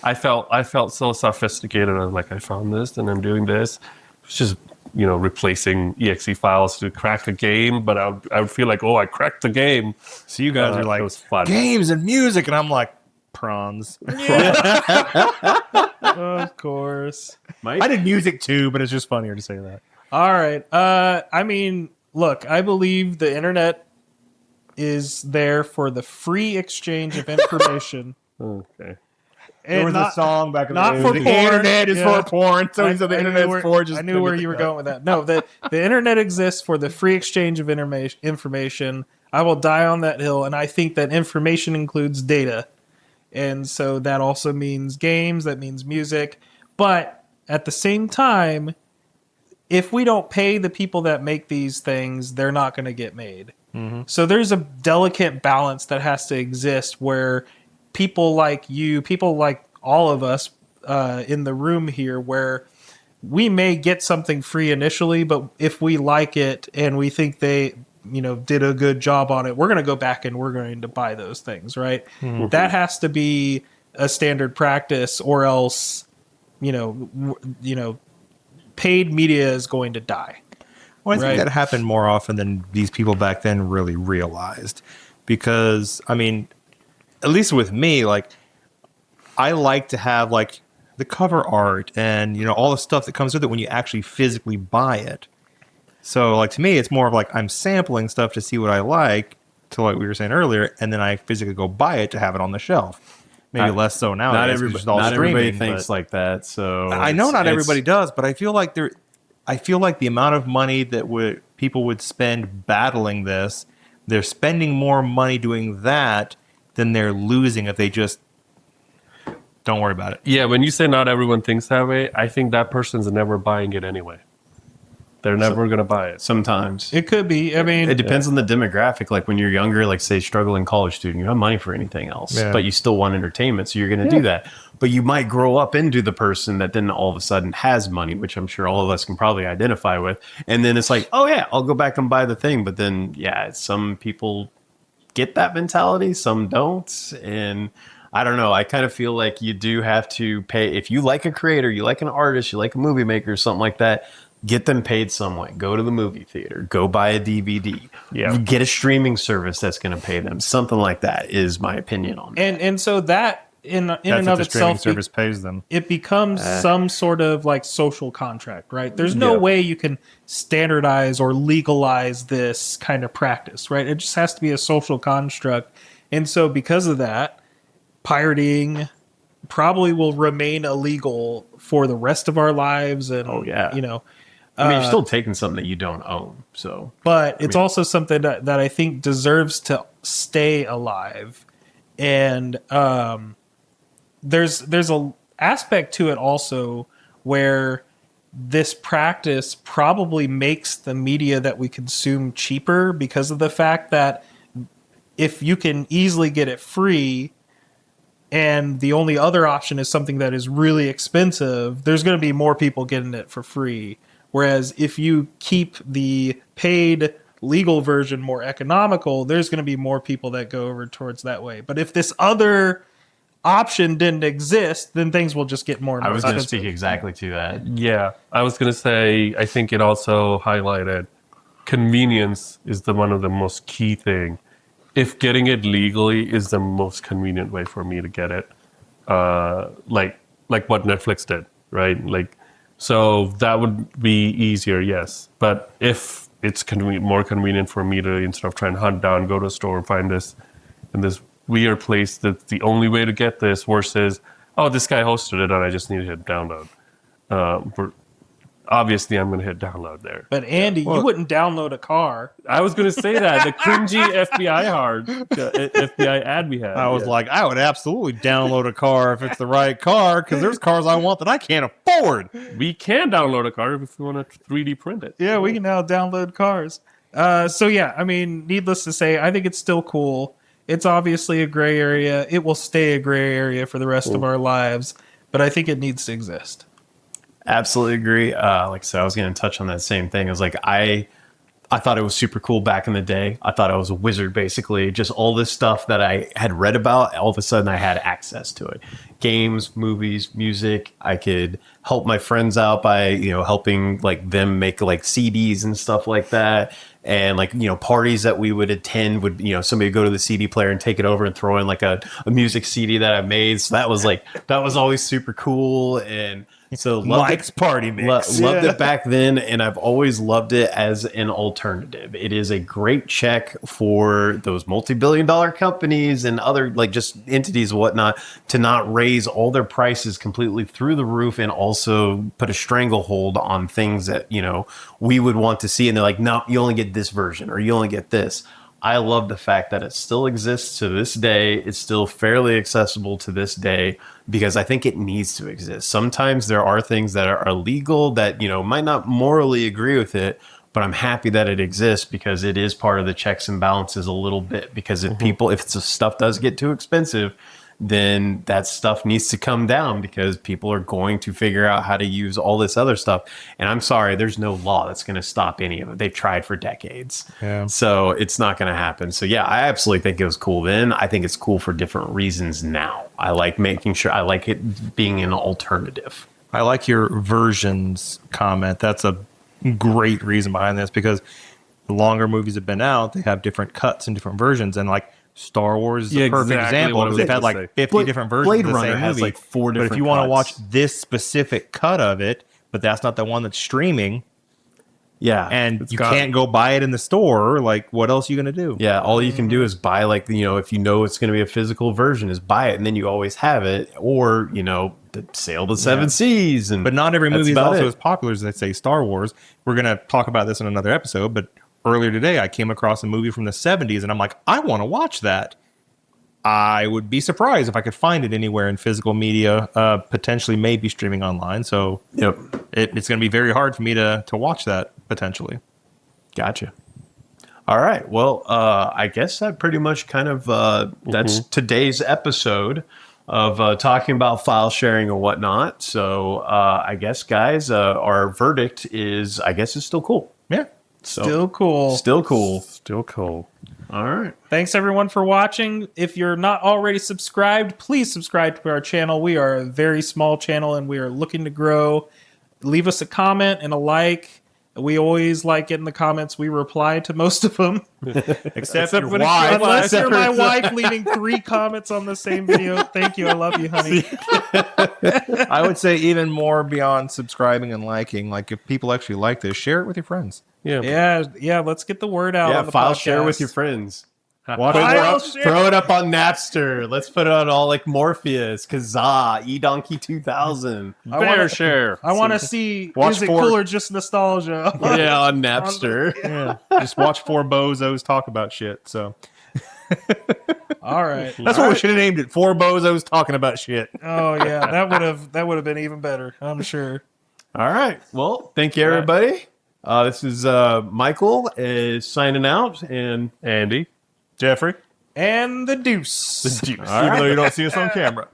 I felt so sophisticated. I was like, I found this and I'm doing this. It's just, replacing exe files to crack a game, but I would feel like, oh, I cracked the game. So you guys are like, it was fun. games and music, and I'm like, prawns. Of course. I did music too, but it's just funnier to say that. All right. I mean, look, I believe the internet is there for the free exchange of information. Okay. There was a song back in the day. Not for The porn. internet is for porn. So he said the internet's for just. I knew where you were going with that. No, the internet exists for the free exchange of information. I will die on that hill, and I think that information includes data. And so that also means games, that means music. But at the same time, if we don't pay the people that make these things, they're not going to get made. Mm-hmm. So there's a delicate balance that has to exist where people like you, people like all of us in the room here, where we may get something free initially, but if we like it and we think they, did a good job on it, we're going to go back and we're going to buy those things, right? That has to be a standard practice, or else, paid media is going to die. Well, I think Right. that happened more often than these people back then really realized. Because, I mean, at least with me, like, I like to have, like, the cover art and, all the stuff that comes with it when you actually physically buy it. So, like, to me, it's more of like I'm sampling stuff to see what I like, to like we were saying earlier, and then I physically go buy it to have it on the shelf. Maybe less so now. Not everybody thinks but like that. So I know not everybody does, but I feel like the amount of money that people would spend battling this, they're spending more money doing that than they're losing if they just don't worry about it. Yeah, when you say not everyone thinks that way, I think that person's never buying it anyway. They're never going to buy it. sometimes It could be. I mean, it depends on the demographic. Like when you're younger, like say struggling college student, you don't have money for anything else, Yeah. but you still want entertainment, so you're going to do that. But you might grow up into the person that then all of a sudden has money, which I'm sure all of us can probably identify with. And then it's like, oh yeah, I'll go back and buy the thing. But then, yeah, some people get that mentality, some don't. And I don't know. I kind of feel like you do have to pay. If you like a creator, you like an artist, you like a movie maker, something like that, get them paid some way. Go to the movie theater. Go buy a DVD. Yeah. Get a streaming service that's going to pay them. Something like that is my opinion on that. and so that in That's and what of the streaming itself, service pays them. it becomes some sort of like social contract, right? There's no way you can standardize or legalize this kind of practice, right? It just has to be a social construct. And so because of that, pirating probably will remain illegal for the rest of our lives. And, Oh, yeah. I I mean, you're still taking something that you don't own. So but it's also something that I think deserves to stay alive. And there's a aspect to it also where this practice probably makes the media that we consume cheaper, because of the fact that if you can easily get it free and the only other option is something that is really expensive, there's going to be more people getting it for free. Whereas if you keep the paid legal version more economical, there's going to be more people that go over towards that way. But if this other option didn't exist, then things will just get more and more I was going to expensive. speak exactly to that. Yeah, I was going to say, I think it also highlighted convenience is one of the most key thing. If getting it legally is the most convenient way for me to get it, like what Netflix did, right? Like, so that would be easier, yes. But if it's more convenient for me to, instead of trying to hunt down, go to a store and find this in this weird place that's the only way to get this, versus, oh, this guy hosted it and I just need to hit download. Obviously, I'm going to hit download there. But Andy, you wouldn't download a car. I was going to say that, the cringy FBI ad we had. I was like, I would absolutely download a car if it's the right car, because there's cars I want that I can't afford. We can download a car if we want to 3D print it. Yeah, we can now download cars. So yeah, I mean, needless to say, I think it's still cool. It's obviously a gray area. It will stay a gray area for the rest of our lives, but I think it needs to exist. Absolutely agree. Like I said, I was going to touch on that same thing. It was like, I thought it was super cool back in the day. I thought I was a wizard, basically. Just all this stuff that I had read about, all of a sudden I had access to it. Games, movies, music. I could help my friends out by, helping like them make like CDs and stuff like that. And like, parties that we would attend would, somebody would go to the CD player and take it over and throw in like a music CD that I made. So that was always super cool. And so Mike's party mix. Loved it back then, and I've always loved it as an alternative. It is a great check for those multi-billion-dollar companies and other like just entities and whatnot to not raise all their prices completely through the roof and also put a stranglehold on things that we would want to see. And they're like, no, you only get this version or you only get this. I love the fact that it still exists to this day. It's still fairly accessible to this day because I think it needs to exist. Sometimes there are things that are illegal that, might not morally agree with it, but I'm happy that it exists because it is part of the checks and balances a little bit. Because if the stuff does get too expensive, then that stuff needs to come down because people are going to figure out how to use all this other stuff. And I'm sorry, there's no law that's going to stop any of it. They've tried for decades. Yeah. So it's not going to happen. So yeah, I absolutely think it was cool then. I think it's cool for different reasons now. I like making sure, I like it being an alternative. I like your versions comment. That's a great reason behind this, because the longer movies have been out, they have different cuts and different versions. And like Star Wars is a perfect exactly example, what I because was they've had gonna like say. 50 different versions Blade of the Runner same has movie. like 4 But if different you want to watch cuts. this specific cut of it, but that's not the one that's streaming, Yeah. and you can't go buy it in the store, like what else are you going to do? Yeah, all you can do is buy, like, you know, if you know it's going to be a physical version, is buy it, and then you always have it, or, you know, sail the seven seas. And But not every that's movie is about also it. as popular as, let's say, Star Wars. We're going to talk about this in another episode, but earlier today I came across a movie from the 70s, and I'm like, I want to watch that. I would be surprised if I could find it anywhere in physical media, potentially maybe streaming online. So Yep, it's going to be very hard for me to watch that, potentially. gotcha. All right, well, I guess that pretty much kind of that's today's episode of talking about file sharing and whatnot. So I guess, guys, our verdict is, I guess, it's still cool. Yeah. So, Still cool. Still cool. Still cool. All right. Thanks everyone for watching. If you're not already subscribed, please subscribe to our channel. We are a very small channel and we are looking to grow. Leave us a comment and a like. We always like getting the comments. We reply to most of them. Except your your wife. wife. Unless you're my wife leaving 3 comments on the same video. Thank you. I love you, honey. I would say even more beyond subscribing and liking. Like, if people actually like this, share it with your friends. Yeah. Yeah. Let's get the word out Yeah, on the file podcast. share with your friends. Watch File it. share. Throw it up on Napster. Let's put it on all like Morpheus, Kazaa, eDonkey 2000. Fair share. I want to see, Watch is it for- cool or just nostalgia? Yeah, on Napster. Yeah. Just watch 4 bozos talk about shit. So All right. that's what we should have named it. 4 bozos talking about shit. Oh yeah, that would have been even better. I'm sure. All right. Well, thank you, everybody. This is Michael is signing out, and Andy. Jeffrey. And the deuce. Even though you don't see us on camera.